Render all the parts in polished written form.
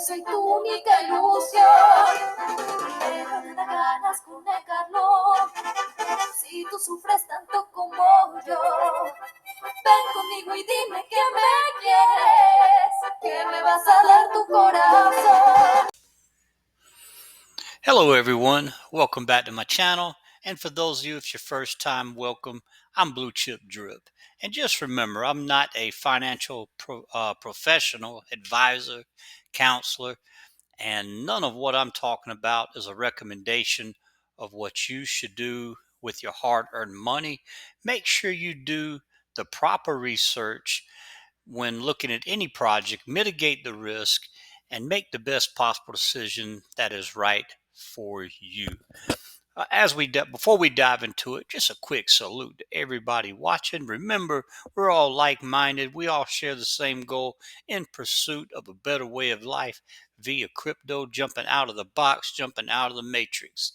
soy tu única ilusión. Pero te da ganas con negarlo. Si tú sufres tanto como yo, ven conmigo y dime que me quieres, que me vas a dar tu corazón. Hello everyone, welcome back to my channel, and for those of you it's your first time, welcome. I'm Blue Chip Drip, and just remember, I'm not a financial professional, advisor, counselor, and none of what I'm talking about is a recommendation of what you should do with your hard-earned money. Make sure you do the proper research when looking at any project, mitigate the risk, and make the best possible decision that is right for you. Before we dive into it, just a quick salute to everybody watching. Remember, we're all like-minded. We all share the same goal in pursuit of a better way of life via crypto, jumping out of the box, jumping out of the matrix.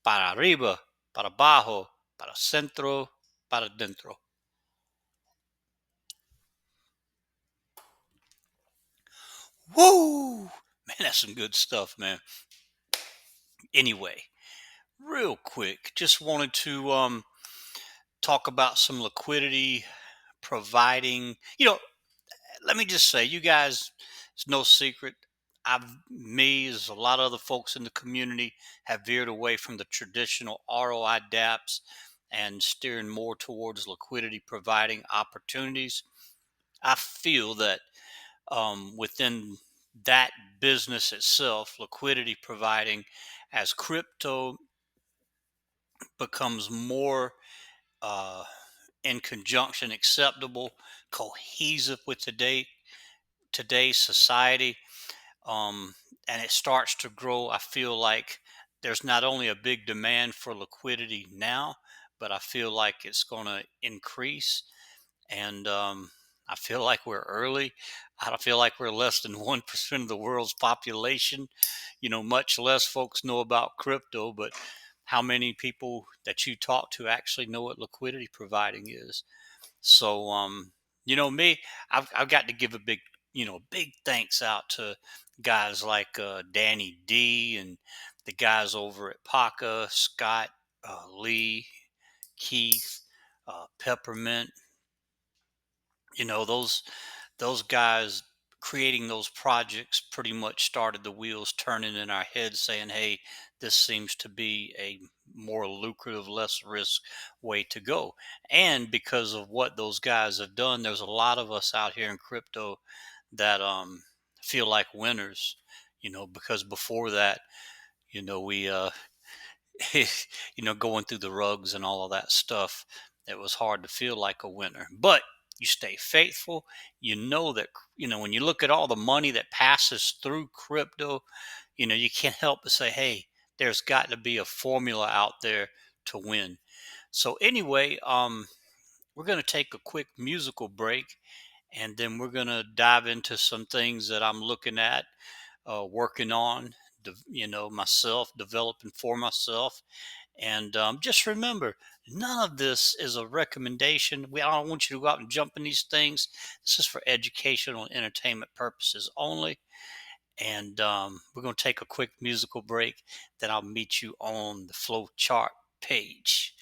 Para arriba, para abajo, para centro, para dentro. Woo! Man, that's some good stuff, man. Anyway, real quick, just wanted to talk about some liquidity providing. Let me just say, you guys, it's no secret. As a lot of other folks in the community, have veered away from the traditional ROI DApps and steering more towards liquidity providing opportunities. I feel that within that business itself, liquidity providing, as crypto becomes more in conjunction acceptable, cohesive with today's society, and it starts to grow, I feel like there's not only a big demand for liquidity now, but I feel like it's going to increase. And I feel like we're early. I don't feel like we're less than 1% of the world's population. Much less folks know about crypto, but how many people that you talk to actually know what liquidity providing is? So, me, I've got to give a big thanks out to guys like Danny D and the guys over at Paca, Scott, Lee, Keith, Peppermint. Those guys creating those projects pretty much started the wheels turning in our heads, saying, hey, this seems to be a more lucrative, less risk way to go. And because of what those guys have done, there's a lot of us out here in crypto that feel like winners, because before that, we going through the rugs and all of that stuff, it was hard to feel like a winner. But you stay faithful. You know that, when you look at all the money that passes through crypto, you can't help but say, hey, there's got to be a formula out there to win. So anyway, we're going to take a quick musical break, and then we're going to dive into some things that I'm looking at, working on, myself, developing for myself. And just remember, none of this is a recommendation. I don't want you to go out and jump in these things. This is for educational and entertainment purposes only. And we're going to take a quick musical break. Then I'll meet you on the flow chart page.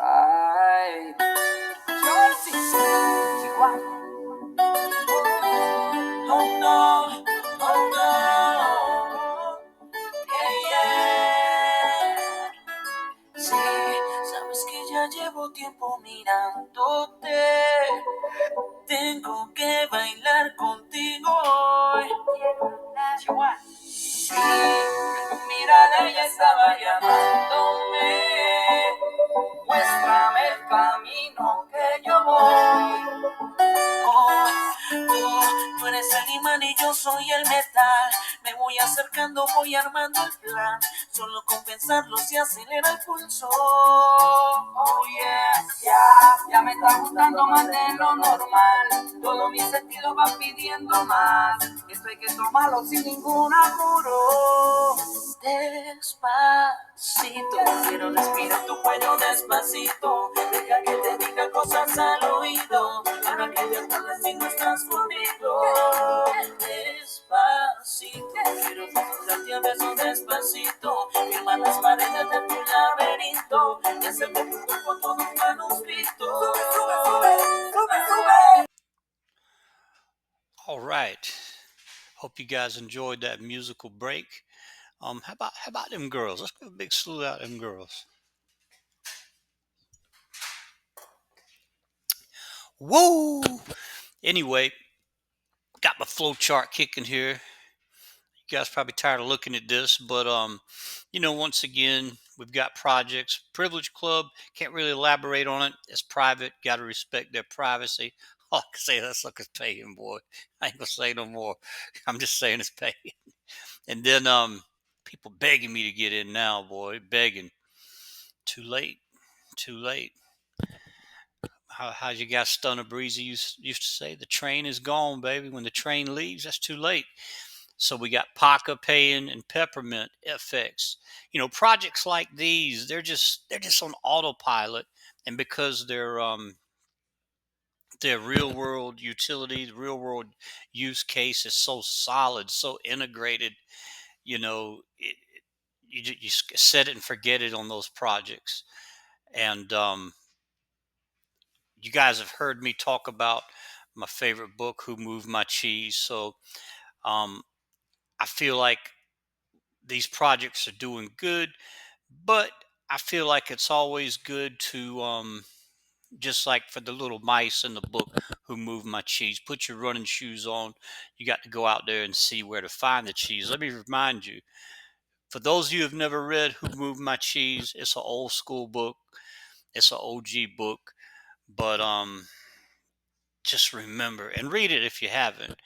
Ay, Jersey, Chihuahua. Oh no, oh no, yeah, yeah. Sí, sabes que ya llevo tiempo mirándote. Tengo que bailar contigo hoy. Chihuahua. Sí, tu mirada ya estaba llamándome. Muéstrame el camino que yo voy. Oh, tú eres el imán y yo soy el metal. Me voy acercando, voy armando el plan. Solo con pensarlo se acelera el pulso. Oh yeah, ya me está gustando más de lo normal. Todos mis sentidos van pidiendo más. Esto hay que tomarlo sin ningún apuro. Despacito, quiero respirar tu cuello despacito. Deja que te diga cosas al oído, para que te acuerdes si no estás conmigo. Despacito, quiero susurrarte a besos despacito. Firma las paredes de tu laberinto y hacer de tu cuerpo todo un manuscrito. Sube, sube, sube, sube, sube. All right. Hope you guys enjoyed that musical break. How about them girls? Let's give a big salute out them girls. Woo! Anyway, got my flow chart kicking here. You guys probably tired of looking at this, but once again, we've got projects. Privilege Club, can't really elaborate on it. It's private. Got to respect their privacy. All I can say, that sucker's paying, boy. I ain't gonna say no more. I'm just saying it's paying. And then people begging me to get in now, boy, begging. Too late. Too late. How you guys Stunner Breezy used to say, the train is gone, baby. When the train leaves, that's too late. So we got Paca paying and Peppermint FX. Projects like these, they're just on autopilot, and because their real world utility, the real world use case is so solid, so integrated. You set it and forget it on those projects. And you guys have heard me talk about my favorite book, Who Moved My Cheese. So um, I feel like these projects are doing good, but I feel like it's always good to just like for the little mice in the book, Who Moved My Cheese, put your running shoes on. You got to go out there and see where to find the cheese. Let me remind you, for those of you who have never read Who Moved My Cheese, it's an old school book. It's an OG book, but just remember and read it if you haven't.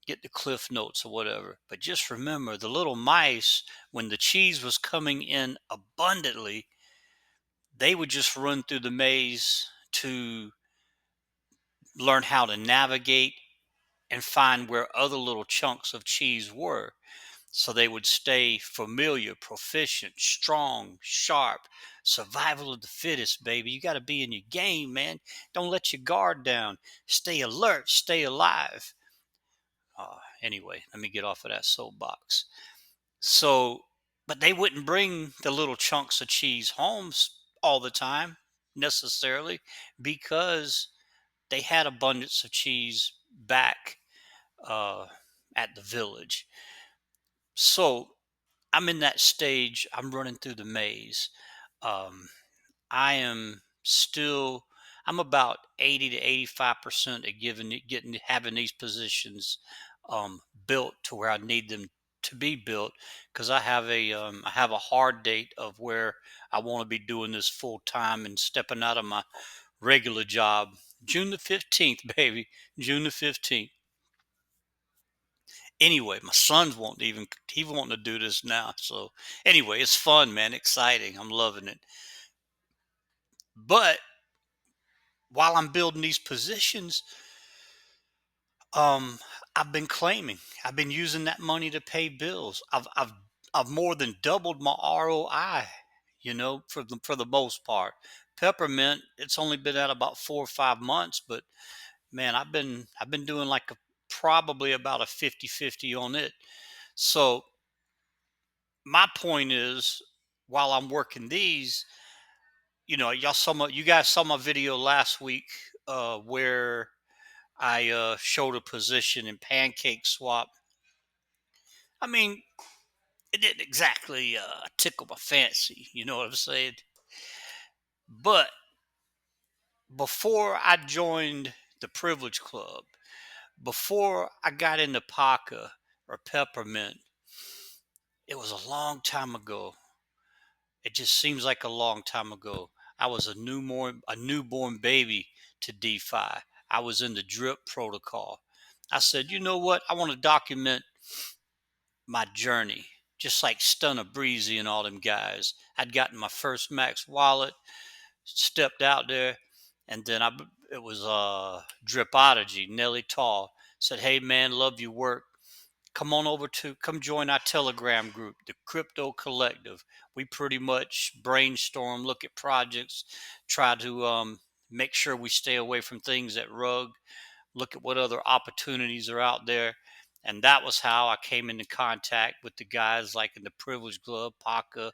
Get the cliff notes or whatever. But just remember, the little mice, when the cheese was coming in abundantly, they would just run through the maze to learn how to navigate and find where other little chunks of cheese were. So they would stay familiar, proficient, strong, sharp. Survival of the fittest, baby. You got to be in your game, man. Don't let your guard down. Stay alert, stay alive. Anyway, let me get off of that soapbox. So, but they wouldn't bring the little chunks of cheese home all the time necessarily, because they had abundance of cheese back uh, at the village. So I'm in that stage. I'm running through the maze. Um, I am still. I'm about 80 to 85% of having these positions built to where I need them to be built, because I have a hard date of where I want to be doing this full time and stepping out of my regular job. June the 15th, baby. June the 15th. Anyway, my son's wanting to do this now. So anyway, it's fun, man. Exciting. I'm loving it. But while I'm building these positions, um, I've been using that money to pay bills. I've more than doubled my ROI, for the most part. Peppermint, it's only been at about 4 or 5 months, but man, I've been doing like probably about a 50-50 on it. So my point is, while I'm working these, you guys saw my video last week where I showed a position in Pancake Swap. I mean, it didn't exactly tickle my fancy, you know what I'm saying? But before I joined the Privilege Club, before I got into Paca or Peppermint, it was a long time ago. It just seems like a long time ago. I was a newborn baby to DeFi. I was in the drip protocol. I said, you know what? I want to document my journey, just like Stunner Breezy and all them guys. I'd gotten my first Max wallet, stepped out there, and then it was Dripology, Nelly Tall said, "Hey man, love your work. Come join our Telegram group, the Crypto Collective. We pretty much brainstorm, look at projects, try to make sure we stay away from things that rug, look at what other opportunities are out there." And that was how I came into contact with the guys like in the Privilege Club, Paka,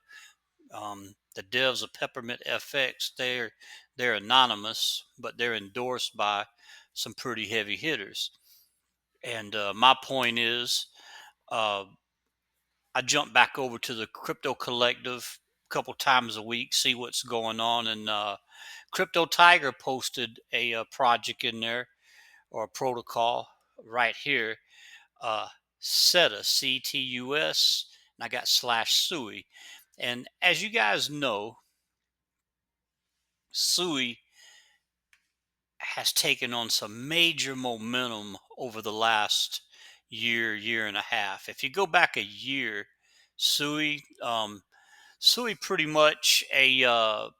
the devs of Peppermint FX. They're anonymous, but they're endorsed by some pretty heavy hitters. And my point is, uh, I jump back over to the Crypto Collective a couple times a week, see what's going on. And Crypto Tiger posted a project in there, or a protocol right here, uh, Cetus, CTUS, and I got slash SUI. And as you guys know, SUI has taken on some major momentum over the last year and a half. If you go back a year, SUI, SUI pretty much a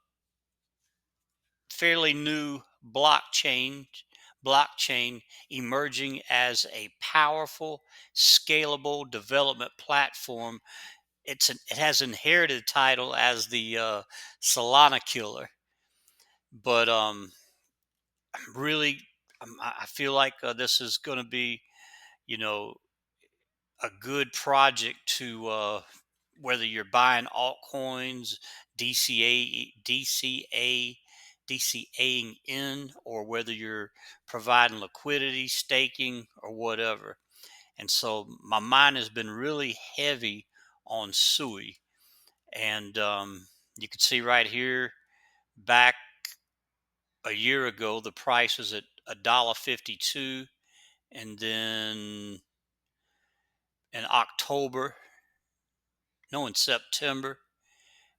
fairly new blockchain emerging as a powerful, scalable development platform. It has inherited title as the Solana killer, but really, I feel like this is going to be, you know, a good project to whether you're buying altcoins, DCA, DCA, DCAing in, or whether you're providing liquidity, staking, or whatever. And so my mind has been really heavy on SUI. And you can see right here, back a year ago, the price was at $1.52. And then in October, no, in September,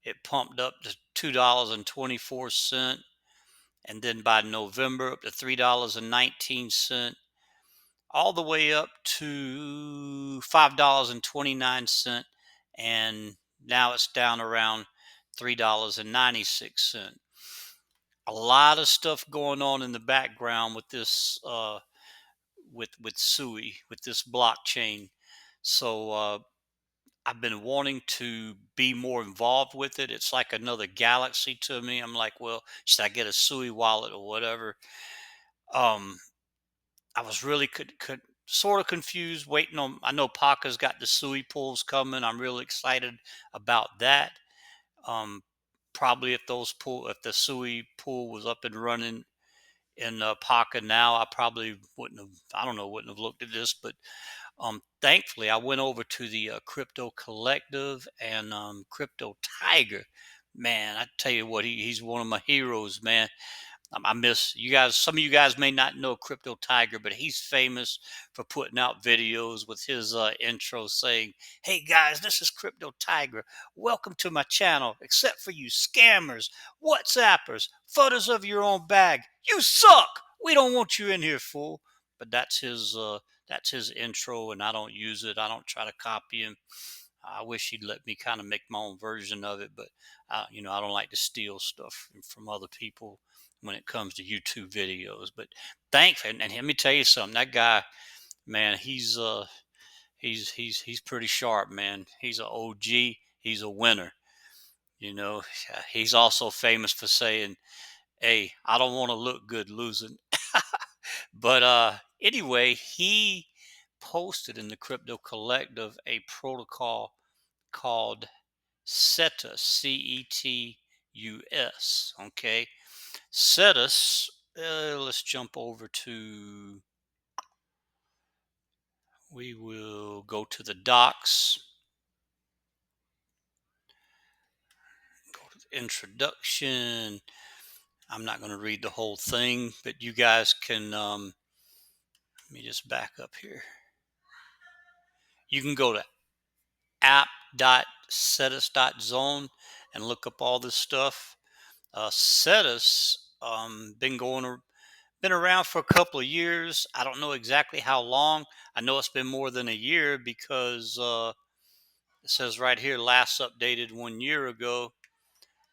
it pumped up to $2.24. And then by November, up to $3.19, all the way up to $5.29. And now it's down around $3.96. A lot of stuff going on in the background with this with SUI, with this blockchain. So I've been wanting to be more involved with it. It's like another galaxy to me. I'm like, well, should I get a SUI wallet or whatever? Um, I was really sort of confused, waiting on. I know Parker's got the SUI pools coming. I'm really excited about that. Um, Probably if the SUI pool was up and running in Parker now, I probably wouldn't have. I don't know, wouldn't have looked at this, but thankfully, I went over to the Crypto Collective and Crypto Tiger. Man, I tell you what, he's one of my heroes, man. I miss you guys. Some of you guys may not know Crypto Tiger, but he's famous for putting out videos with his intro saying, "Hey guys, this is Crypto Tiger. Welcome to my channel. Except for you scammers, WhatsAppers, photos of your own bag. You suck. We don't want you in here, fool." But that's his intro, and I don't use it. I don't try to copy him. I wish he'd let me kind of make my own version of it, but I don't like to steal stuff from other people when it comes to YouTube videos. But thankfully, and let me tell you something, that guy, man, he's pretty sharp, man. He's an OG. He's a winner. You know, he's also famous for saying, "Hey, I don't want to look good losing." But anyway, he posted in the Crypto Collective a protocol called Cetus, CETUS. Okay, Cetus. Let's jump over to. We will go to the docs. Go to the introduction. I'm not going to read the whole thing, but you guys can. Let me just back up here. You can go to app.cetus.zone and look up all this stuff. Cetus Been around for a couple of years. I don't know exactly how long. I know it's been more than a year because it says right here, last updated 1 year ago.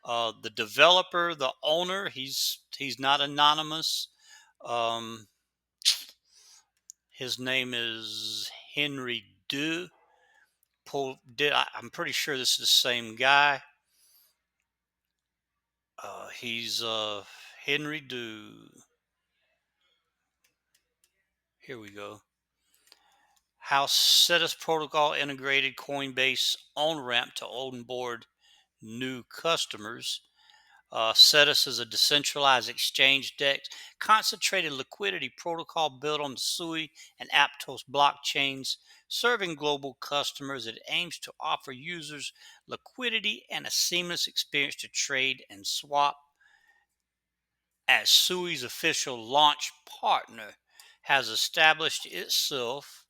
The developer, the owner, he's not anonymous. Um, his name is Henry Du. I'm pretty sure this is the same guy. He's Henry Du. Here we go. How Cetus Protocol integrated Coinbase on ramp to onboard new customers. Cetus is a decentralized exchange DEX, concentrated liquidity protocol built on the SUI and Aptos blockchains, serving global customers. It aims to offer users liquidity and a seamless experience to trade and swap. As SUI's official launch partner, has established itself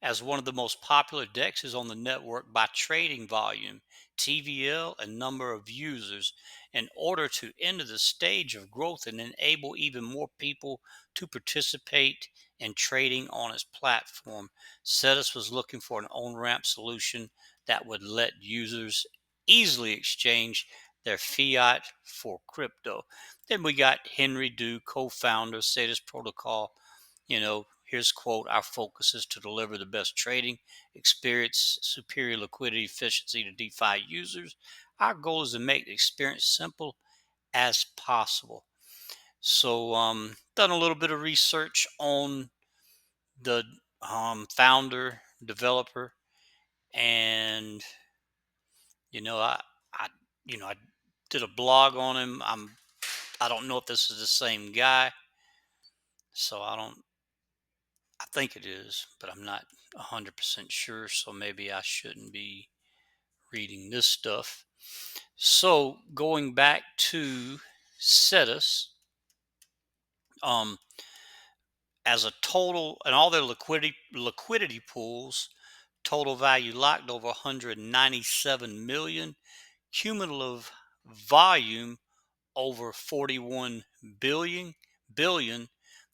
as one of the most popular DEXs on the network by trading volume, TVL, and number of users in order to enter the stage of growth and enable even more people to participate in trading on its platform. Cetus was looking for an on-ramp solution that would let users easily exchange their fiat for crypto. Then we got Henry Du, co-founder, Cetus Protocol. Here's quote: our focus is to deliver the best trading experience, superior liquidity efficiency to DeFi users. Our goal is to make the experience simple as possible. So, done a little bit of research on the founder, developer, and I, I did a blog on him. I don't know if this is the same guy, so I think it is, but I'm not 100% sure, so maybe I shouldn't be reading this stuff. So going back to Cetus, um, as a total, and all their liquidity pools, total value locked over 197 million, cumulative volume over 41 billion.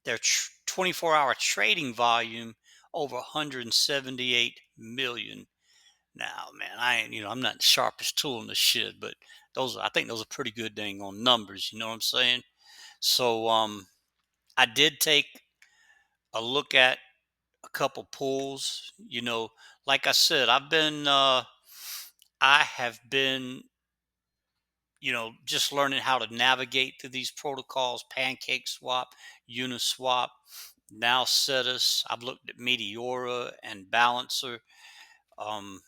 Their 24-hour trading volume over 178 million. Now, man, I'm not the sharpest tool in the shit, but I think those are pretty good dang on numbers. You know what I'm saying? So, I did take a look at a couple pools. Like I said, I have been, just learning how to navigate through these protocols: Pancake Swap, Uniswap, now Cetus. I've looked at Meteora and Balancer. Um,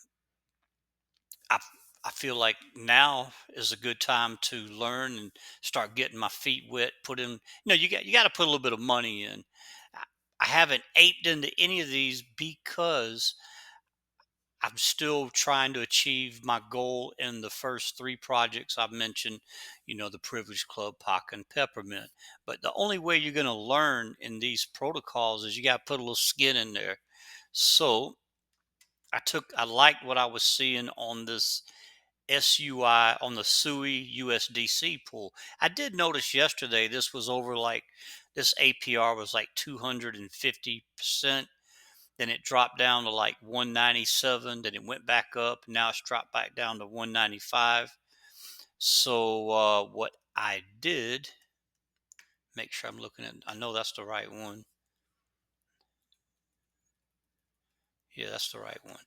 I I feel like now is a good time to learn and start getting my feet wet. You got to put a little bit of money in. I I haven't aped into any of these because I'm still trying to achieve my goal in the first three projects I've mentioned, the Privilege Club, PAC, and Peppermint. But the only way you're going to learn in these protocols is you got to put a little skin in there. So I liked what I was seeing on this SUI, on the SUI USDC pool. I did notice yesterday this APR was like 250%. Then it dropped down to like 197. Then it went back up. Now it's dropped back down to 195. So what I did, make sure I'm looking at, I know that's the right one. Yeah, that's the right one.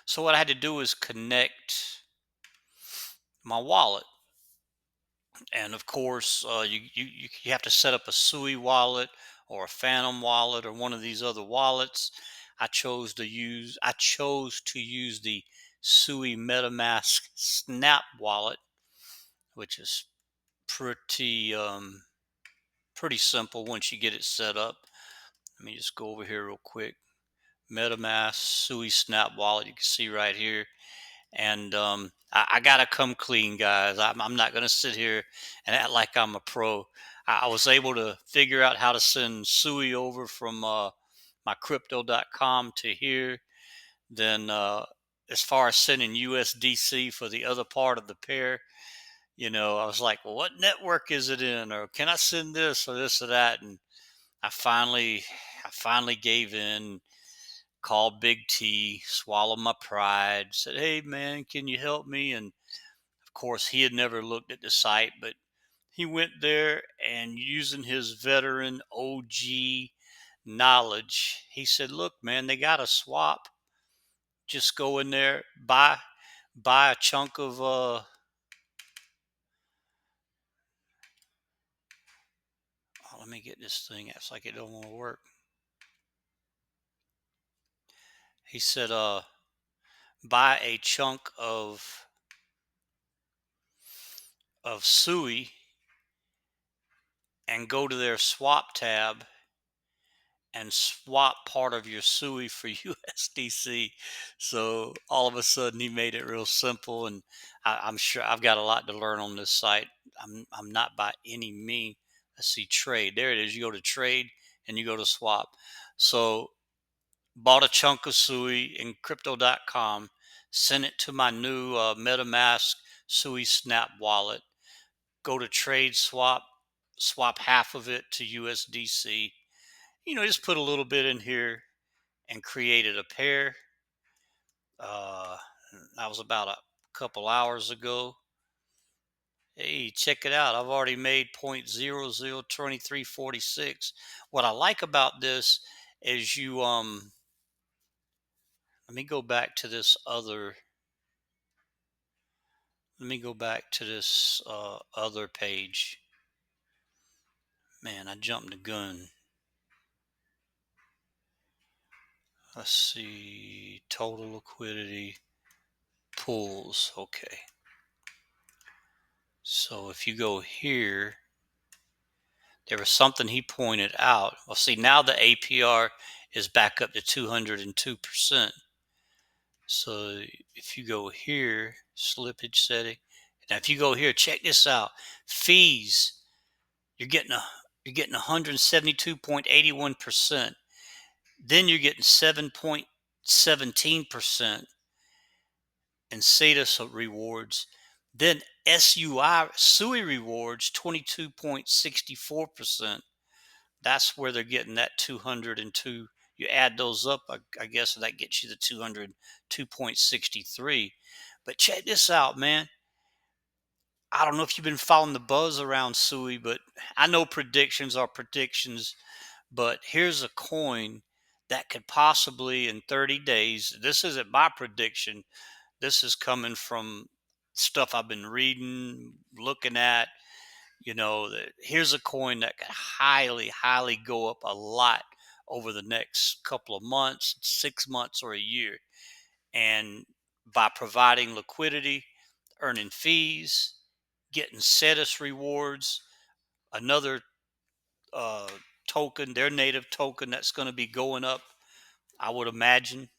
So what I had to do is connect my wallet. And of course, you have to set up a SUI wallet or a Phantom wallet or one of these other wallets. I chose to use the SUI MetaMask Snap wallet, which is pretty simple once you get it set up. Let me just go over here real quick. MetaMask SUI Snap wallet. You can see right here. And I gotta come clean, guys. I'm not gonna sit here and act like I'm a pro. I was able to figure out how to send SUI over from my crypto.com to here. Then as far as sending USDC for the other part of the pair, I was like, well, what network is it in? Or can I send this or this or that? And I finally, I finally gave in, called Big T, swallowed my pride, said, hey, man, can you help me? And of course, he had never looked at the site, but he went there and using his veteran OG knowledge, he said, look, man, they got a swap. Just go in there, buy a chunk of oh, let me get this thing. It's like it don't want to work. He said, buy a chunk of SUI and go to their swap tab and swap part of your SUI for USDC. So all of a sudden he made it real simple, and I'm sure I've got a lot to learn on this site. I'm not by any means. Let's see, trade. There it is. You go to trade and you go to swap. So bought a chunk of SUI in crypto.com, sent it to my new MetaMask SUI Snap wallet. Go to trade swap, swap half of it to USDC. Just put a little bit in here and created a pair. Uh, that was about a couple hours ago. Hey, check it out. I've already made 0.002346. What I like about this is let me go back to this other page. Man, I jumped the gun. Let's see, total liquidity, pools. Okay. So if you go here, there was something he pointed out. Well, see, now the APR is back up to 202%. So if you go here, slippage setting. Now if you go here, check this out. Fees, you're getting 172.81%. Then you're getting 7.17% in Cetus rewards. Then SUI rewards 22.64%. That's where they're getting that 202. You add those up, I guess that gets you the 202.63. But check this out, man. I don't know if you've been following the buzz around SUI, but I know predictions are predictions. But here's a coin that could possibly in 30 days, this isn't my prediction. This is coming from stuff I've been reading, looking at. Here's a coin that could highly, highly go up a lot over the next couple of months, 6 months, or a year. And by providing liquidity, earning fees, getting Cetus rewards, another uh, token, their native token that's going to be going up, I would imagine.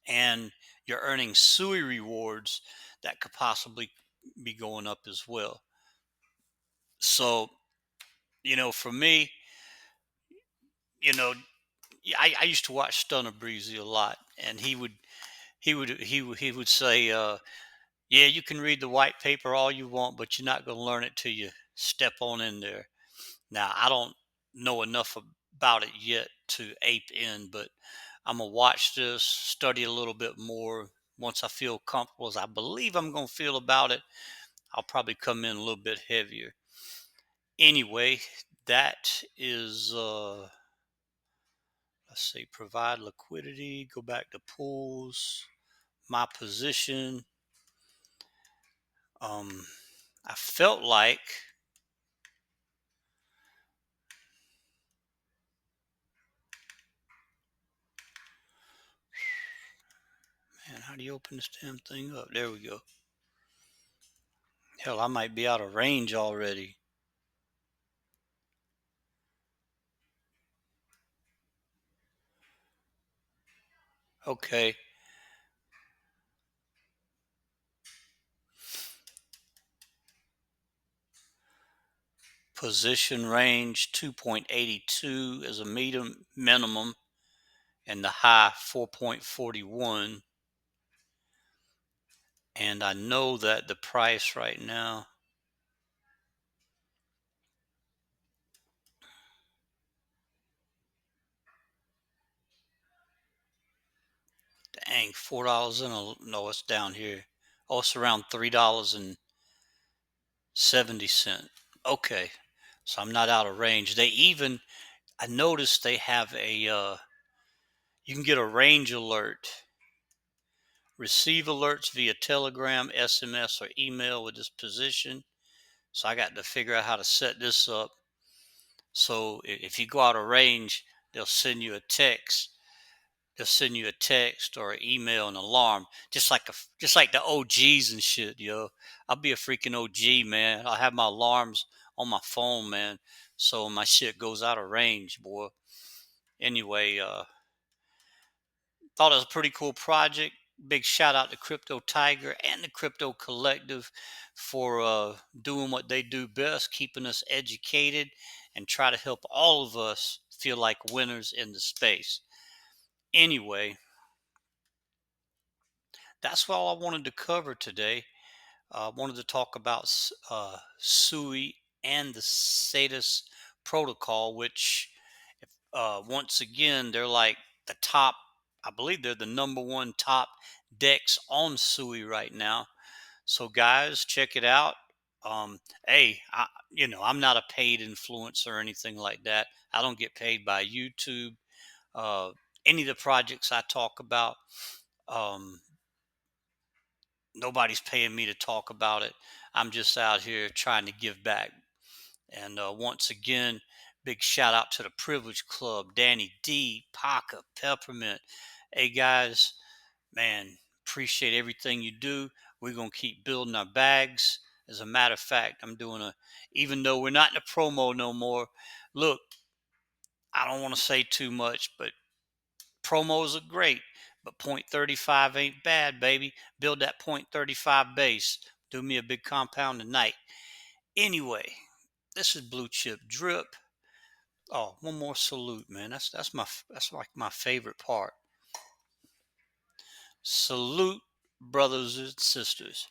And you're earning SUI rewards that could possibly be going up as well. So, for me, you know, I used to watch Stunner Breezy a lot, and he would say, "Yeah, you can read the white paper all you want, but you're not going to learn it till you step on in there." Now, I don't know enough about it yet to ape in, but I'm gonna watch this, study a little bit more. Once I feel comfortable, as I believe I'm gonna feel about it, I'll probably come in a little bit heavier. Anyway, that is let's see, provide liquidity, go back to pools, my position. um I felt like, man, how do you open this damn thing up? There we go. Hell, I might be out of range already. Okay. Position range 2.82 is a medium minimum, and the high 4.41. And I know that the price right now, dang, $4 and no, it's down here. Oh, it's around $3.70. Okay, so I'm not out of range. I noticed they have you can get a range alert, receive alerts via Telegram, SMS, or email with this position. So I got to figure out how to set this up. So if you go out of range, they'll send you a text. They'll send you a text or an email, an alarm, just like the OGs and shit, yo. I'll be a freaking OG, man. I'll have my alarms on my phone, man, so my shit goes out of range, boy. Anyway, thought it was a pretty cool project. Big shout out to Crypto Tiger and the Crypto Collective for doing what they do best, keeping us educated and try to help all of us feel like winners in the space. Anyway, that's all I wanted to cover today. I wanted to talk about SUI and the Cetus Protocol, which, once again, they're like the top, I believe they're the number one top Dex on SUI right now. So, guys, check it out. Hey, I'm not a paid influencer or anything like that. I don't get paid by YouTube. Uh, any of the projects I talk about, um, nobody's paying me to talk about it. I'm just out here trying to give back. And once again, big shout out to the Privilege Club, Danny D, Paca, Peppermint. Hey guys, man, appreciate everything you do. We're gonna keep building our bags. As a matter of fact, even though we're not in the promo no more. Look, I don't want to say too much, but promos are great, but point 35 ain't bad, baby. Build that point 35 base. Do me a big compound tonight. Anyway, this is Blue Chip Drip. Oh, one more salute, man. That's like my favorite part. Salute, brothers and sisters.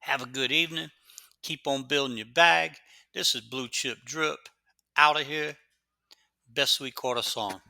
Have a good evening. Keep on building your bag. This is Blue Chip Drip. Out of here. Best sweet quarter song.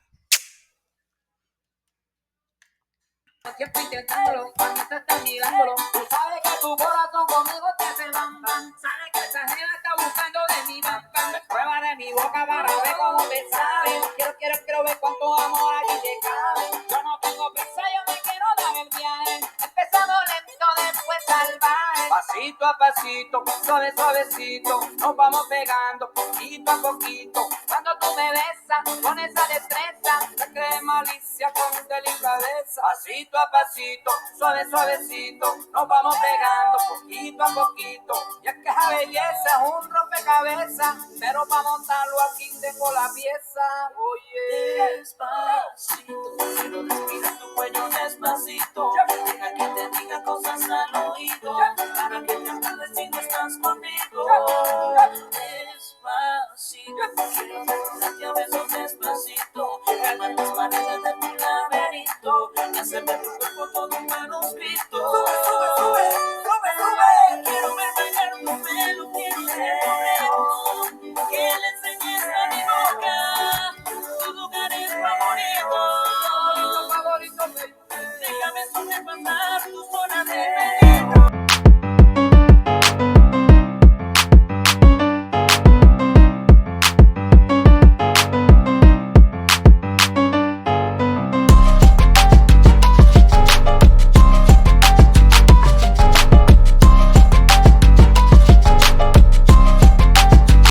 Siempre intentándolo, cuando te estás mirándolo. Tú sabes que tu corazón conmigo te hace bam bam. Sabes que esa nena está buscando de mi bam bam. Prueba de mi boca para ver cómo te sabe. Quiero ver cuánto amor aquí te cabe. Yo no tengo prisa, yo me quiero dar el viaje. Empezando lento, después salvaje. Pasito a pasito, suavecito, nos vamos pegando poquito a poquito. Cuando tú me besas con esa destreza, te crees malicia con delicadeza. Pasito a pasito, suavecito, nos vamos pegando poquito a poquito. Y es que esa belleza es un rompecabezas, pero para montarlo aquí tengo la pieza. Oye, despacito, quiero respirar tu cuello despacito. Deja que te diga cosas al oído, para que te acuerdes si no estás conmigo. Despacito, quiero recordarte a besos despacito. Calmar las paredes de tu laberinto y hacer de tu cuerpo todo un manuscrito. Sube. Quiero ver bailar tu pelo, quiero ser torero. Que le enseñes a mi boca tus lugares favoritos. Déjame sobrepasar tus horas de peligro.